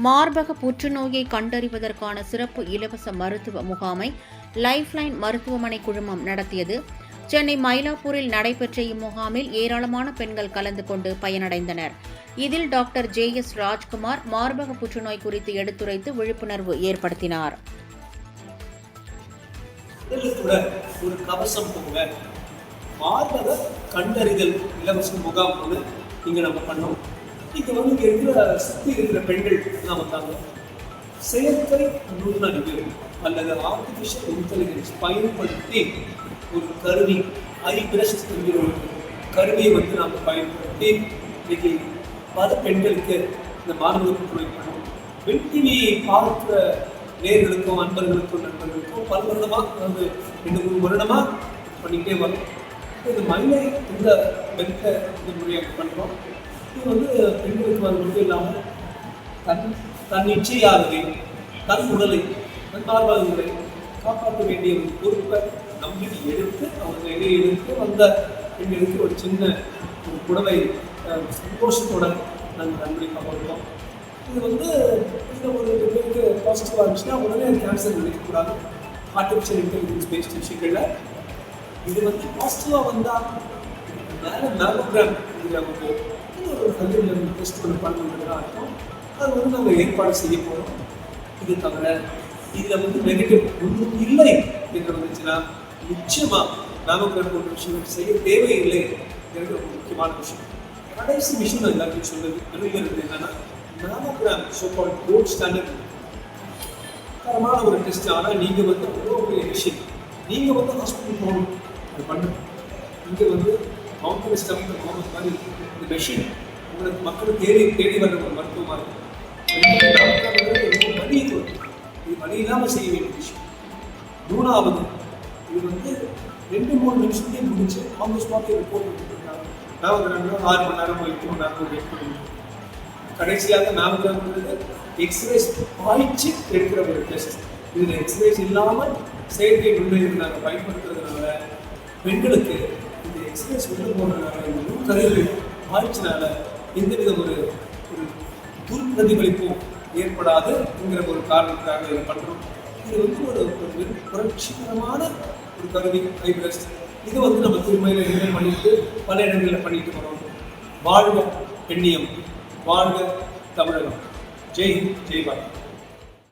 மார்பக புற்றுநோயை கண்டறிவதற்கான சிறப்பு இலவச மருத்துவ முகாமை லைஃப்லைன் மருத்துவமனை குழுமம் நடத்தியது. சென்னை மயிலாப்பூரில் நடைபெற்ற இம்முகாமில் ஏராளமான பெண்கள் கலந்து கொண்டு பயனடைந்தனர். இதில் டாக்டர் JS ராஜ்குமார் மார்பக புற்றுநோய் குறித்து எடுத்துரைத்து விழிப்புணர்வு ஏற்படுத்தினார். ஒரு கவசம் போங்க, மார்பக கண்டறிதல் இலவச முகாம் வந்து இங்க நம்ம பண்ணோம். இங்க வந்து இங்க இருக்கிற சுத்தி இருக்கிற பெண்கள் எல்லாம் வந்தாங்க. செயற்கை நுண்ணறிவு அல்லது ஆர்டிபிஷியல் இன்டெலிஜென்ஸ் பயன்படுத்தி ஒரு கருவி ஐபிரஸ்ட் என்கிற ஒரு கருவியை வந்து நாம் பயன்படுத்தி இன்னைக்கு பல பெண்களுக்கு இந்த மார்பக புற்றுநோய் பண்ணோம். வென் டிவியை பார்க்கிற நேர்களுக்கும் அன்பர்களுக்கும் நண்பர்களுக்கும் பல வருடமாக அதாவது 2-3 வருடமாக பண்ணிக்கிட்டே வரும். இந்த மயிலை இந்த மெத்த இந்த முறையாக பண்ணுறோம். இது வந்து பெண்களுக்கு அது மட்டும் இல்லாமல் தன் இச்சையாகவே தன் உடலை தன் மார்பகங்களை காப்பாற்ற வேண்டிய ஒரு பொறுப்பை நம்பிக்கை எடுத்து அவங்க இடையே எடுத்து வந்த பெண்களுக்கு ஒரு சின்ன ஒரு புடவை சந்தோஷத்தோட நாங்கள் அன்பளிப்பாக கொடுத்தோம். இது வந்து இந்த ஒரு பெண்களுக்கு பாசிட்டிவாக இருந்துச்சுன்னா உடனே கேன்சர் நினைக்கக்கூடாது. ஆர்டிஃபிஷியல் இன்டெலிஜென்ஸ் பேஸ்ட் விஷயங்களில் இது வந்து பாசிட்டிவாக வந்தால் மேலே மேமோகிராம் இதில் வந்து ஒரு கல்லூரியில் டெஸ்ட் பண்ணி பண்ணுறதுலாம் இருக்கும். அது வந்து நம்ம ஏற்பாடு செய்ய போகிறோம். இது தவிர இதில் வந்து நெகட்டிவ் ஒன்றும் இல்லை என்று வந்துச்சுன்னா நிச்சயமாக மேமோகிராம் போன்ற விஷயங்கள் செய்ய தேவையில்லை என்கிற ஒரு முக்கியமான விஷயம். கடைசி விஷயம் நான் எல்லாருக்கும் சொல்வது அறிவிக்கிறது என்னன்னா, மேமோகிராம் சோகால் கோல்ட் ஸ்டாண்டர்ட் தரமான ஒரு டெஸ்ட். ஆனால் நீங்கள் வந்து அவ்வளோ பெரிய விஷயம், நீங்கள் வந்து ஹாஸ்பிட்டல் போகணும், அது பண்ணணும். இங்கே வந்து மவுண்டன்ஸ் தமிழ் முகமது மாதிரி இந்த மெஷின் உங்களுக்கு மக்களுக்கு தேடி வர ஒரு மருத்துவமாக இருக்கும். வழி இது வழி இல்லாமல் செய்ய வேண்டிய விஷயம். 3வது, இது வந்து 2-3 நிமிஷத்தையே முடிச்சு ஆன் ஸ்பாட்டே ரிப்போர்ட் கொடுத்துருக்காங்க. மேமோகிராம் 6 மணி நேரம் 8 மணி நேரம் வெயிட் பண்ணி கடைசியாக மேமோகிராம்ன்றது எக்ஸ்ரேஸ் பாய்ச்சி எடுக்கிற ஒரு டெஸ்ட். இதில் எக்ஸ்ரேஸ் இல்லாமல் செயற்கை நுண்ணறிவு நாங்கள் பயன்படுத்துறதுனால பெண்களுக்கு இந்த எக்ஸ்ரேஸ் உள்ள போகிறதுனால இந்த கருவி பாய்ச்சினால எந்தவித ஒரு துர்பிரதிபலிப்பும் ஏற்படாது என்கிற ஒரு காரணத்துக்காக இதை பண்ணுறோம். இது வந்து ஒரு புரட்சிகரமான ஒரு கருவி ஐபிரஸ்ட். இது வந்து நம்ம திருமையில் பண்ணிட்டு பல இடங்களில் பண்ணிட்டு வரோம். வாழ்க பெண்ணியம், வாழ்க தமிழகம். ஜெய் ஹிந்த், ஜெய் பாரத்.